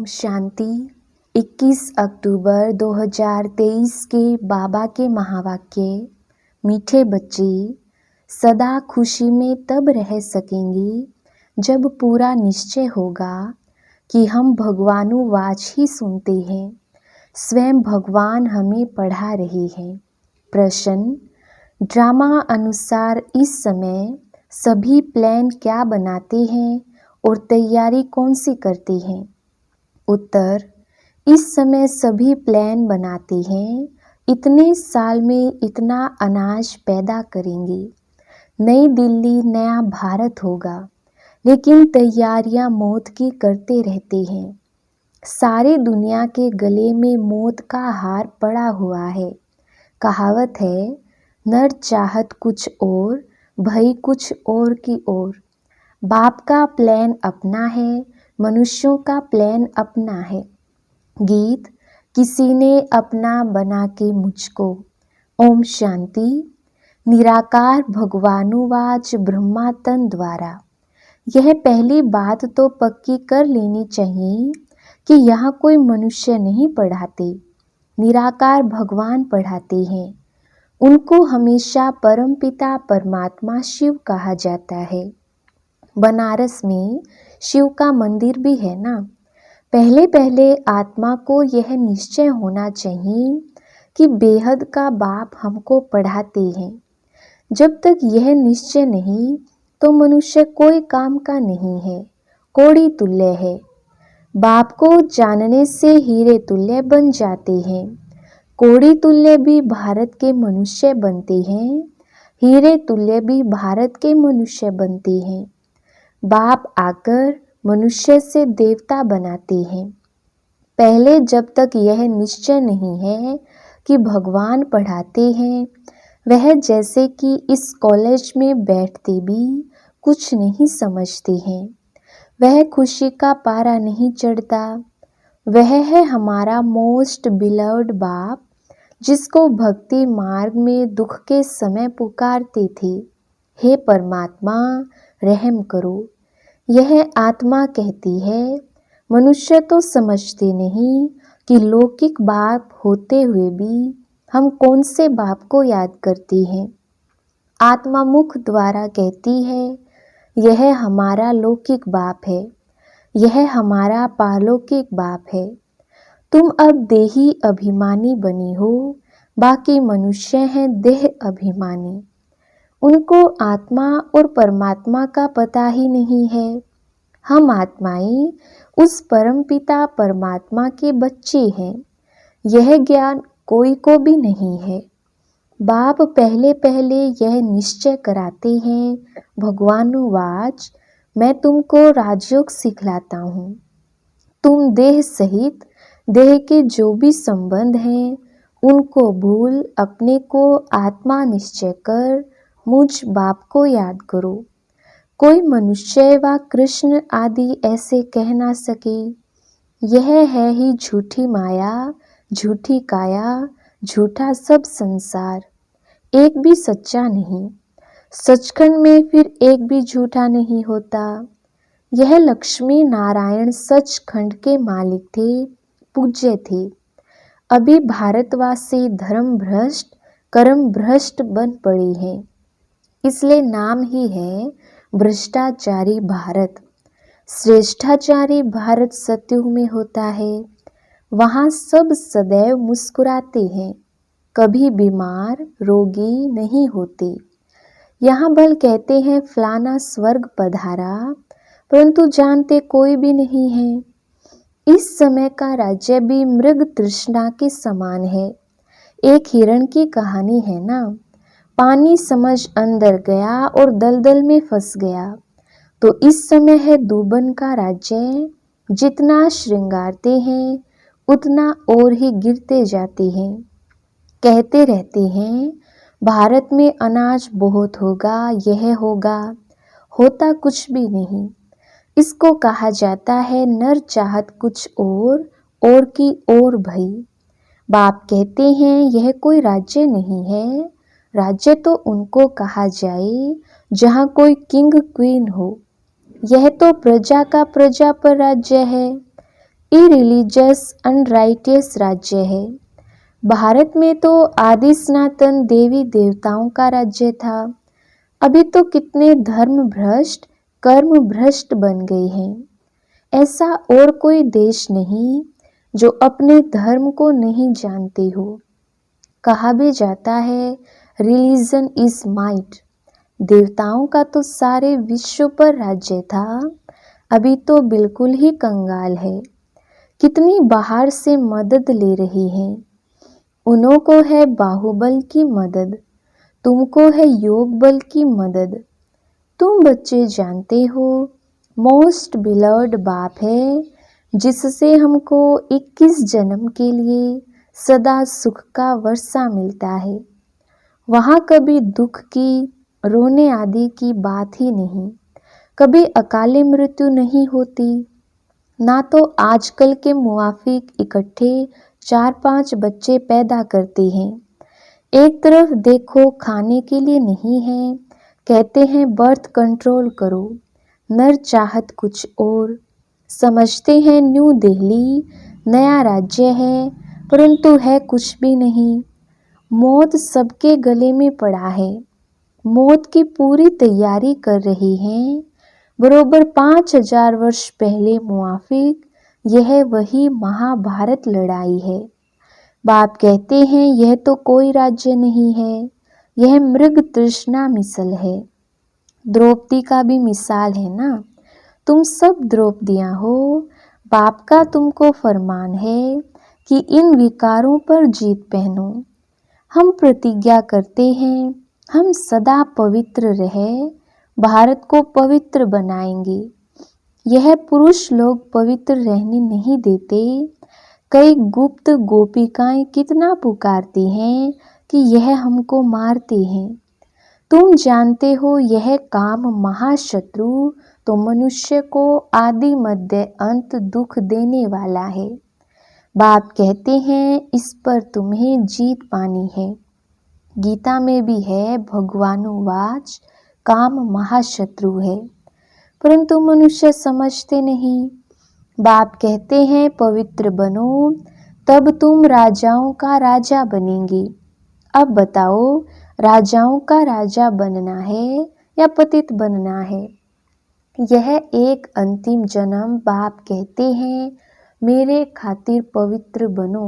ओम शांति। 21 अक्टूबर 2023 के बाबा के महावाक्य। मीठे बच्चे, सदा खुशी में तब रह सकेंगे जब पूरा निश्चय होगा कि हम भगवानुवाच ही सुनते हैं। स्वयं भगवान हमें पढ़ा रहे हैं। प्रश्न, ड्रामा अनुसार इस समय सभी प्लान क्या बनाते हैं और तैयारी कौन सी करते हैं? उत्तर, इस समय सभी प्लान बनाते हैं। इतने साल में इतना अनाज पैदा करेंगे, नई दिल्ली नया भारत होगा, लेकिन तैयारियां मौत की करते रहते हैं। सारी दुनिया के गले में मौत का हार पड़ा हुआ है। कहावत है, नर चाहत कुछ और, भई कुछ और की ओर। बाप का प्लान अपना है, मनुष्यों का प्लान अपना है। गीत, किसी ने अपना बना के मुझको। ओम शांति। निराकार भगवानुवाच ब्रह्मातन द्वारा। यह पहली बात तो पक्की कर लेनी चाहिए कि यहाँ कोई मनुष्य नहीं पढ़ाते, निराकार भगवान पढ़ाते हैं। उनको हमेशा परमपिता परमात्मा शिव कहा जाता है। बनारस में शिव का मंदिर भी है ना। पहले पहले आत्मा को यह निश्चय होना चाहिए कि बेहद का बाप हमको पढ़ाते हैं। जब तक यह निश्चय नहीं तो मनुष्य कोई काम का नहीं है, कौड़ी तुल्य है। बाप को जानने से हीरे तुल्य बन जाते हैं। कौड़ी तुल्य भी भारत के मनुष्य बनते हैं, हीरे तुल्य भी भारत के मनुष्य बनते हैं। बाप आकर मनुष्य से देवता बनाते हैं। पहले जब तक यह निश्चय नहीं है कि भगवान पढ़ाते हैं, वह जैसे कि इस कॉलेज में बैठते भी कुछ नहीं समझते हैं। वह खुशी का पारा नहीं चढ़ता। वह है हमारा मोस्ट बिलव्ड बाप, जिसको भक्ति मार्ग में दुख के समय पुकारते थे, हे परमात्मा रहम करो। यह आत्मा कहती है, मनुष्य तो समझते नहीं कि लौकिक बाप होते हुए भी हम कौन से बाप को याद करते हैं। आत्मा मुख द्वारा कहती है, यह हमारा लौकिक बाप है, यह हमारा पारलौकिक बाप है। तुम अब देही अभिमानी बनी हो, बाकी मनुष्य हैं देह अभिमानी। उनको आत्मा और परमात्मा का पता ही नहीं है। हम आत्माएं उस परमपिता परमात्मा के बच्चे हैं। यह ज्ञान कोई को भी नहीं है। बाप पहले पहले यह निश्चय कराते हैं, भगवानुवाच मैं तुमको राजयोग सिखलाता हूँ। तुम देह सहित देह के जो भी संबंध हैं उनको भूल अपने को आत्मा निश्चय कर मुझ बाप को याद करो। कोई मनुष्य व कृष्ण आदि ऐसे कह ना सके। यह है ही झूठी माया, झूठी काया, झूठा सब संसार। एक भी सच्चा नहीं। सचखंड में फिर एक भी झूठा नहीं होता। यह लक्ष्मी नारायण सचखंड के मालिक थे, पूज्य थे। अभी भारतवासी धर्म भ्रष्ट कर्म भ्रष्ट बन पड़े हैं। इसलिए नाम ही है भ्रष्टाचारी भारत। श्रेष्ठाचारी भारत सतयुग में होता है। वहाँ सब सदैव मुस्कुराते हैं, कभी बीमार रोगी नहीं होते। यहाँ भल कहते हैं फलाना स्वर्ग पधारा, परंतु जानते कोई भी नहीं है। इस समय का राज्य भी मृग तृष्णा के समान है। एक हिरण की कहानी है ना। पानी समझ अंदर गया और दलदल में फंस गया। तो इस समय है दूबन का राज्य। जितना श्रृंगारते हैं उतना और ही गिरते जाते हैं। कहते रहते हैं भारत में अनाज बहुत होगा, यह होगा, होता कुछ भी नहीं। इसको कहा जाता है नर चाहत कुछ और की ओर भई। बाप कहते हैं यह कोई राज्य नहीं है। राज्य तो उनको कहा जाए जहाँ कोई किंग क्वीन हो। यह तो प्रजा का प्रजा पर राज्य है। इरिलीजियस अनराइटियस राज्य है। भारत में तो आदि सनातन देवी देवताओं का राज्य था। अभी तो कितने धर्म भ्रष्ट कर्म भ्रष्ट बन गए हैं। ऐसा और कोई देश नहीं जो अपने धर्म को नहीं जानते हो। कहा भी जाता है रिलीजन इज माइट। देवताओं का तो सारे विश्व पर राज्य था, अभी तो बिल्कुल ही कंगाल है। कितनी बाहर से मदद ले रही हैं। उन्हों को है बाहुबल की मदद, तुमको है योग बल की मदद। तुम बच्चे जानते हो मोस्ट बिलव्ड बाप है, जिससे हमको 21 जन्म के लिए सदा सुख का वर्षा मिलता है। वहाँ कभी दुख की, रोने आदि की बात ही नहीं, कभी अकाली मृत्यु नहीं होती, ना तो आजकल के मुआफिक इकट्ठे 4-5 बच्चे पैदा करते हैं। एक तरफ देखो खाने के लिए नहीं है, कहते हैं बर्थ कंट्रोल करो, नर चाहत कुछ और, समझते हैं न्यू दिल्ली नया राज्य है, परंतु है कुछ भी नहीं। मौत सबके गले में पड़ा है, मौत की पूरी तैयारी कर रही हैं। बरोबर 5000 वर्ष पहले मुआफिक यह वही महाभारत लड़ाई है। बाप कहते हैं यह तो कोई राज्य नहीं है, यह मृग तृष्णा मिसल है। द्रौपदी का भी मिसाल है ना, तुम सब द्रौपदियाँ हो। बाप का तुमको फरमान है कि इन विकारों पर जीत पहनो। हम प्रतिज्ञा करते हैं हम सदा पवित्र रहे, भारत को पवित्र बनाएंगे। यह पुरुष लोग पवित्र रहने नहीं देते। कई गुप्त गोपिकाएं कितना पुकारती हैं कि यह हमको मारते हैं। तुम जानते हो यह काम महाशत्रु तो मनुष्य को आदि मध्य अंत दुख देने वाला है। बाप कहते हैं इस पर तुम्हें जीत पानी है। गीता में भी है भगवानुवाच काम महाशत्रु है, परंतु मनुष्य समझते नहीं। बाप कहते हैं पवित्र बनो, तब तुम राजाओं का राजा बनेंगे। अब बताओ राजाओं का राजा बनना है या पतित बनना है? यह एक अंतिम जन्म बाप कहते हैं मेरे खातिर पवित्र बनो।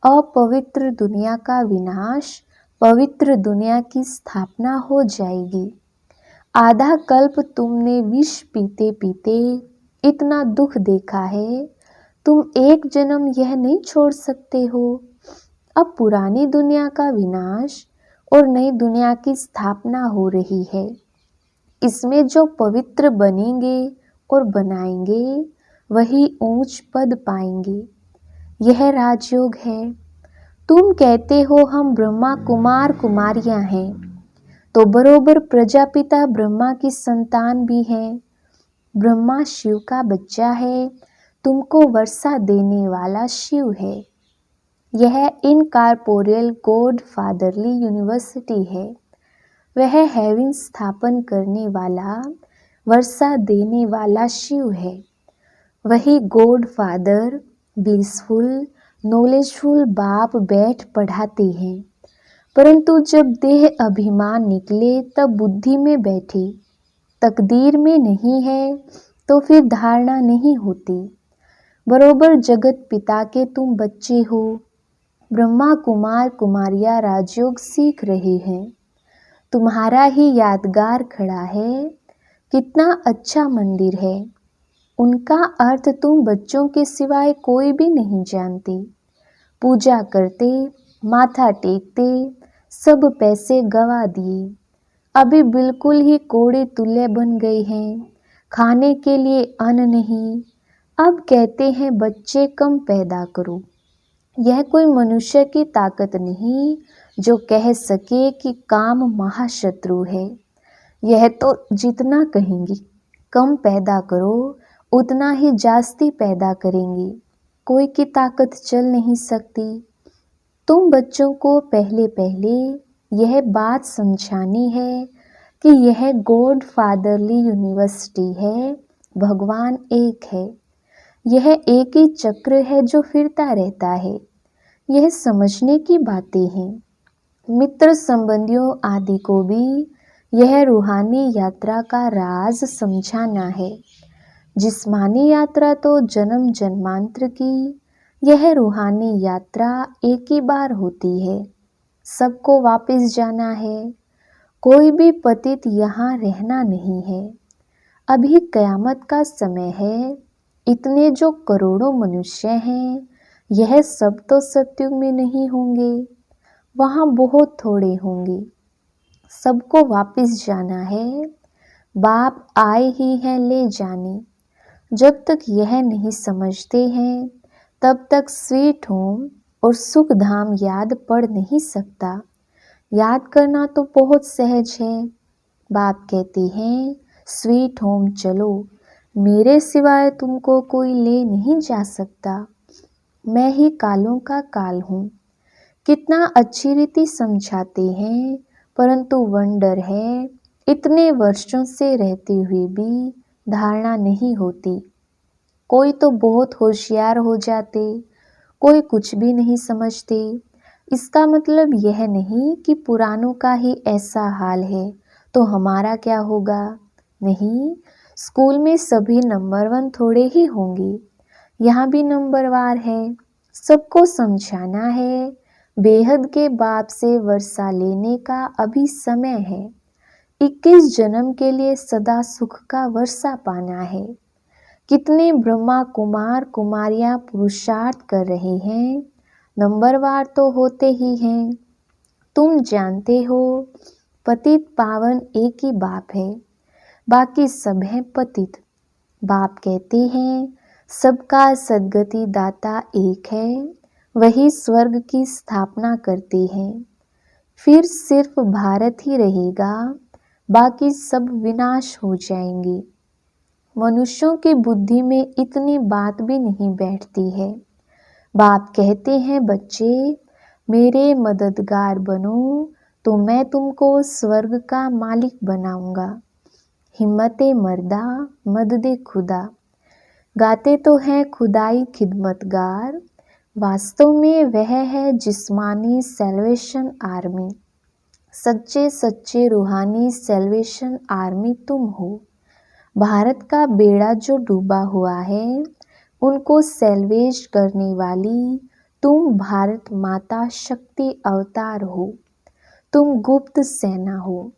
अपवित्र दुनिया का विनाश, पवित्र दुनिया की स्थापना हो जाएगी। आधा कल्प तुमने विष पीते पीते इतना दुख देखा है, तुम एक जन्म यह नहीं छोड़ सकते हो। अब पुरानी दुनिया का विनाश और नई दुनिया की स्थापना हो रही है। इसमें जो पवित्र बनेंगे और बनाएंगे वही ऊंच पद पाएंगे। यह राजयोग है। तुम कहते हो हम ब्रह्मा कुमार कुमारियां हैं, तो बरोबर प्रजापिता ब्रह्मा की संतान भी हैं। ब्रह्मा शिव का बच्चा है, तुमको वर्षा देने वाला शिव है। यह इनकॉर्पोरियल गॉड फादरली यूनिवर्सिटी है। वह हेवन स्थापन करने वाला, वर्षा देने वाला शिव है। वही गॉड फादर ब्लिसफुल नॉलेजफुल बाप बैठ पढ़ाते हैं, परंतु जब देह अभिमान निकले तब बुद्धि में बैठे। तकदीर में नहीं है तो फिर धारणा नहीं होती। बरोबर जगत पिता के तुम बच्चे हो। ब्रह्मा कुमार कुमारियां राजयोग सीख रहे हैं। तुम्हारा ही यादगार खड़ा है, कितना अच्छा मंदिर है। उनका अर्थ तुम बच्चों के सिवाय कोई भी नहीं जानते। पूजा करते, माथा टेकते, सब पैसे गवा दिए। अभी बिल्कुल ही कोड़े तुल्य बन गए हैं, खाने के लिए अन्न नहीं। अब कहते हैं बच्चे कम पैदा करो। यह कोई मनुष्य की ताकत नहीं जो कह सके कि काम महाशत्रु है। यह तो जितना कहेंगी कम पैदा करो उतना ही जास्ती पैदा करेंगे। कोई की ताकत चल नहीं सकती। तुम बच्चों को पहले पहले यह बात समझानी है कि यह गॉड फादरली यूनिवर्सिटी है, भगवान एक है। यह एक ही चक्र है जो फिरता रहता है। यह समझने की बातें हैं। मित्र संबंधियों आदि को भी यह रूहानी यात्रा का राज समझाना है। जिस्मानी यात्रा तो जन्म जन्मांतर की, यह रूहानी यात्रा एक ही बार होती है। सबको वापस जाना है। कोई भी पतित यहाँ रहना नहीं है। अभी कयामत का समय है। इतने जो करोड़ों मनुष्य हैं, यह सब तो सतयुग में नहीं होंगे, वहाँ बहुत थोड़े होंगे। सबको वापस जाना है। बाप आए ही हैं ले जाने। जब तक यह नहीं समझते हैं, तब तक स्वीट होम और सुख धाम याद पड़ नहीं सकता। याद करना तो बहुत सहज है। बाप कहते हैं, स्वीट होम चलो, मेरे सिवाय तुमको कोई ले नहीं जा सकता। मैं ही कालों का काल हूँ। कितना अच्छी रीति समझाते हैं, परंतु वंडर है, इतने वर्षों से रहते हुए भी धारणा नहीं होती। कोई तो बहुत होशियार हो जाते, कोई कुछ भी नहीं समझते। इसका मतलब यह नहीं कि पुरानों का ही ऐसा हाल है तो हमारा क्या होगा। नहीं, स्कूल में सभी नंबर 1 थोड़े ही होंगे, यहाँ भी नंबरवार है। सबको समझाना है। बेहद के बाप से वर्षा लेने का अभी समय है। 21 जन्म के लिए सदा सुख का वर्षा पाना है। कितने ब्रह्मा कुमार कुमारियां पुरुषार्थ कर रहे हैं, नंबरवार तो होते ही हैं। तुम जानते हो, पतित पावन एक ही बाप है, बाकी सब हैं पतित। बाप कहते हैं, सबका सद्गति दाता एक है, वही स्वर्ग की स्थापना करते हैं। फिर सिर्फ भारत ही रहेगा, बाकी सब विनाश हो जाएंगे। मनुष्यों की बुद्धि में इतनी बात भी नहीं बैठती है। बाप कहते हैं, बच्चे मेरे मददगार बनो तो मैं तुमको स्वर्ग का मालिक बनाऊंगा। हिम्मते मर्दा मददे खुदा। गाते तो हैं खुदाई खिदमतगार, वास्तव में वह है जिस्मानी सैल्वेशन आर्मी। सच्चे सच्चे रूहानी सैल्वेशन आर्मी तुम हो। भारत का बेड़ा जो डूबा हुआ है, उनको सैल्वेज करने वाली तुम भारत माता शक्ति अवतार हो। तुम गुप्त सेना हो।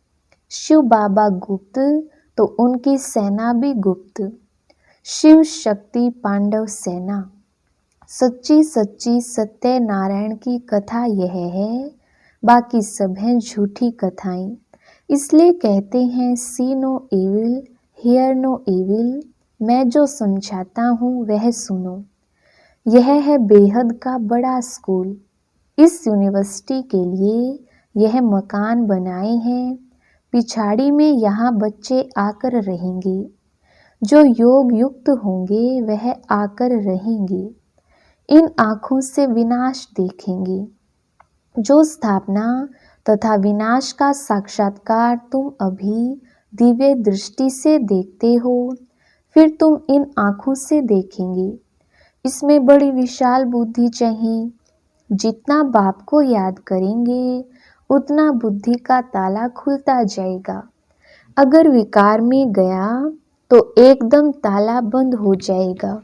शिव बाबा गुप्त तो उनकी सेना भी गुप्त। शिव शक्ति पांडव सेना। सच्ची सच्ची सत्यनारायण की कथा यह है, बाकी सब हैं झूठी कथाएं। इसलिए कहते हैं, see no evil hear no evil. मैं जो समझाता हूँ वह सुनो। यह है बेहद का बड़ा स्कूल। इस यूनिवर्सिटी के लिए यह मकान बनाए हैं। पिछाड़ी में यहाँ बच्चे आकर रहेंगे। जो योग युक्त होंगे वह आकर रहेंगे। इन आँखों से विनाश देखेंगे। जो स्थापना तथा विनाश का साक्षात्कार तुम अभी दिव्य दृष्टि से देखते हो, फिर तुम इन आँखों से देखेंगे। इसमें बड़ी विशाल बुद्धि चाहिए। जितना बाप को याद करेंगे, उतना बुद्धि का ताला खुलता जाएगा। अगर विकार में गया तो एकदम ताला बंद हो जाएगा।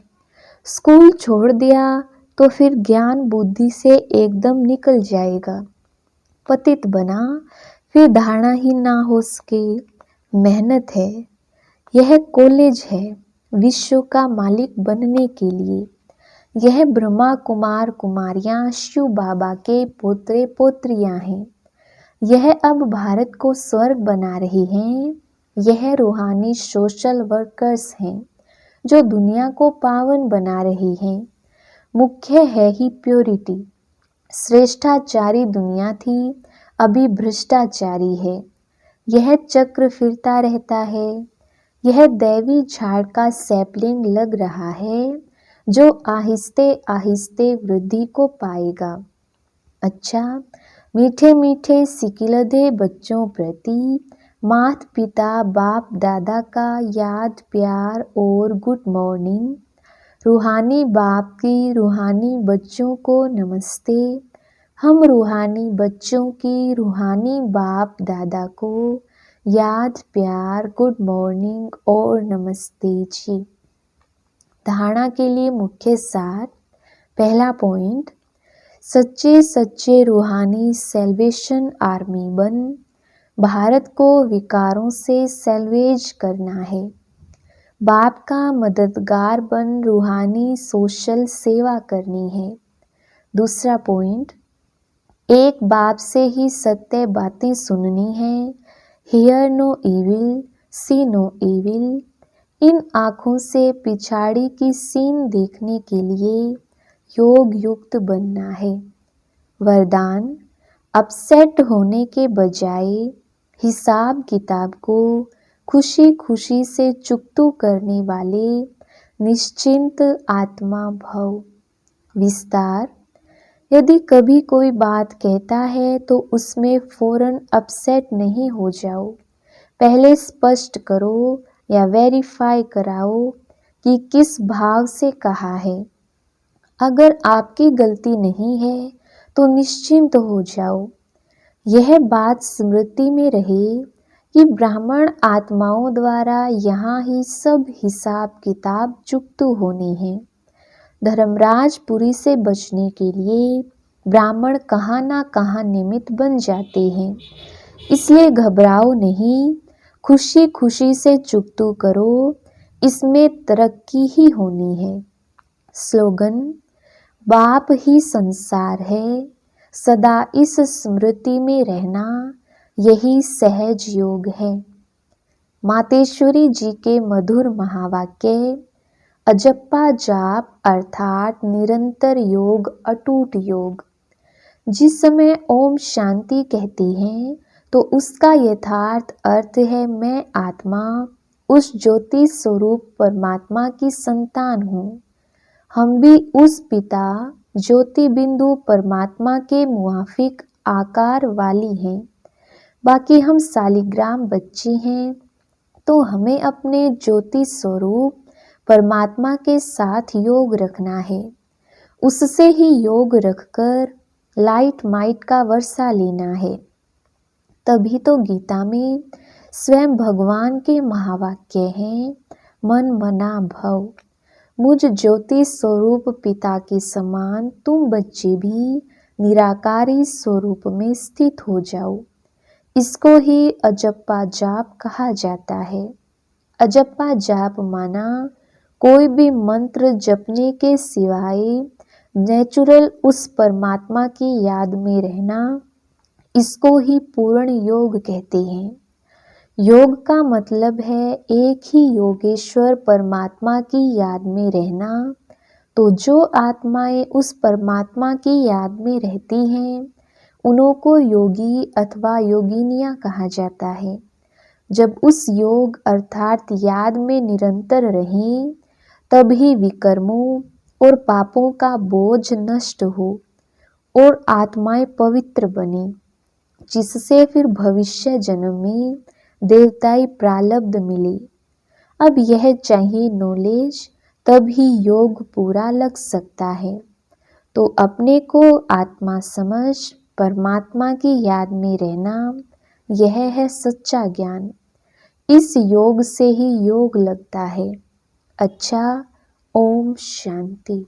स्कूल छोड़ दिया तो फिर ज्ञान बुद्धि से एकदम निकल जाएगा। पतित बना फिर धारणा ही ना हो सके। मेहनत है। यह कॉलेज है विश्व का मालिक बनने के लिए। यह ब्रह्मा कुमार कुमारियां शिव बाबा के पोत्रे पोत्रियां हैं। यह अब भारत को स्वर्ग बना रही हैं। यह रूहानी सोशल वर्कर्स हैं जो दुनिया को पावन बना रही हैं। मुख्य है ही प्योरिटी। श्रेष्ठाचारी दुनिया थी, अभी भ्रष्टाचारी है। यह चक्र फिरता रहता है। यह दैवी झाड़ का सैपलिंग लग रहा है जो आहिस्ते आहिस्ते वृद्धि को पाएगा। अच्छा, मीठे मीठे सिकिलधे बच्चों प्रति माता पिता बाप दादा का याद प्यार और गुड मॉर्निंग। रूहानी बाप की रूहानी बच्चों को नमस्ते। हम रूहानी बच्चों की रूहानी बाप दादा को याद, प्यार, गुड मॉर्निंग और नमस्ते जी। धारणा के लिए मुख्य सार। पहला पॉइंट, सच्चे सच्चे रूहानी सेल्वेशन आर्मी बन। भारत को विकारों से सेल्वेज करना है। बाप का मददगार बन रूहानी सोशल सेवा करनी है। दूसरा पॉइंट, एक बाप से ही सत्य बातें सुननी है। Hear no evil, see no evil. इन आँखों से पिछाड़ी की सीन देखने के लिए योग युक्त बनना है। वरदान, अपसेट होने के बजाय हिसाब किताब को खुशी खुशी से चुकतू करने वाले निश्चिंत आत्मा भव। विस्तार, यदि कभी कोई बात कहता है तो उसमें फौरन अपसेट नहीं हो जाओ। पहले स्पष्ट करो या वेरीफाई कराओ कि किस भाव से कहा है। अगर आपकी गलती नहीं है तो निश्चिंत हो जाओ। यह बात स्मृति में रहे कि ब्राह्मण आत्माओं द्वारा यहाँ ही सब हिसाब किताब चुकतू होने हैं। धर्मराजपुरी से बचने के लिए ब्राह्मण कहाँ ना कहाँ निमित्त बन जाते हैं, इसलिए घबराओ नहीं, खुशी खुशी से चुकतू करो, इसमें तरक्की ही होनी है। स्लोगन, बाप ही संसार है, सदा इस स्मृति में रहना यही सहज योग है। मातेश्वरी जी के मधुर महावाक्य, अजप्पा जाप अर्थात निरंतर योग, अटूट योग। जिस समय ओम शांति कहती हैं तो उसका यथार्थ अर्थ है मैं आत्मा उस ज्योति स्वरूप परमात्मा की संतान हूँ। हम भी उस पिता ज्योति बिंदु परमात्मा के मुआफिक आकार वाली हैं। बाकी हम शालिग्राम बच्चे हैं तो हमें अपने ज्योति स्वरूप परमात्मा के साथ योग रखना है। उससे ही योग रखकर लाइट माइट का वर्षा लेना है। तभी तो गीता में स्वयं भगवान के महावाक्य हैं, मन मना भव। मुझ ज्योति स्वरूप पिता के समान तुम बच्चे भी निराकारी स्वरूप में स्थित हो जाओ। इसको ही अजप्पा जाप कहा जाता है। अजप्पा जाप माना कोई भी मंत्र जपने के सिवाय नेचुरल उस परमात्मा की याद में रहना, इसको ही पूर्ण योग कहते हैं। योग का मतलब है एक ही योगेश्वर परमात्मा की याद में रहना। तो जो आत्माएं उस परमात्मा की याद में रहती हैं उन्हों को योगी अथवा योगिनियाँ कहा जाता है। जब उस योग अर्थात याद में निरंतर रहें तभी विकर्मों और पापों का बोझ नष्ट हो और आत्माएं पवित्र बने, जिससे फिर भविष्य जन्म में देवताई प्रालब्ध मिले। अब यह चाहिए नॉलेज, तभी योग पूरा लग सकता है। तो अपने को आत्मा समझ परमात्मा की याद में रहना, यह है सच्चा ज्ञान। इस योग से ही योग लगता है। अच्छा, ओम शांति।